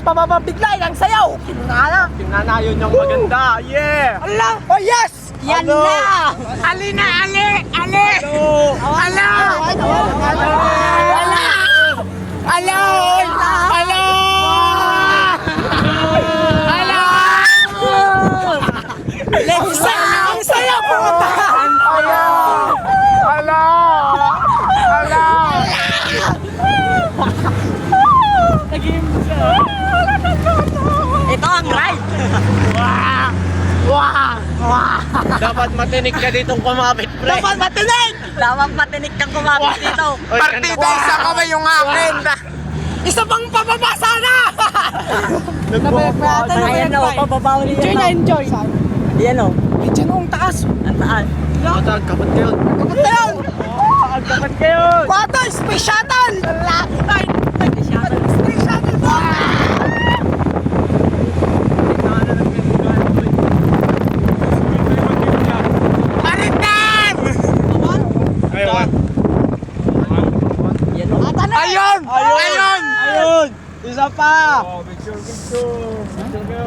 pababa bigla, ang sayaw. Kinana. Kinana, yun yung maganda. Yeah! Ala! Oh yes! Yan Ano? na! Ali na, ali! Ali! Ala! Ala! Ala! Ala! Ala! Ala! Lexi! Ang saya po! Ala! Ala! Ala! Ito ang ride! Wah! Wah! Wah! Dapat matinig ka ditong kumapit, pre. Dapat matinig! Dapat matinig kang kumapit dito. Partida, isa kamay yung akin. Isa pang pababa sana! Ayan o, pababaw niya. Enjoy na, enjoy. Ayan o. Diyan o, ang taas. Ang taas. Matag, kapat kayo. Kapag na yun! Kapat kayo. Kwato, space shuttle! Laki tayo! Space shuttle! Space shuttle po! Paritan! Ayun. Ayun! Ayun! Ayun! Isa pa! Picture kayo.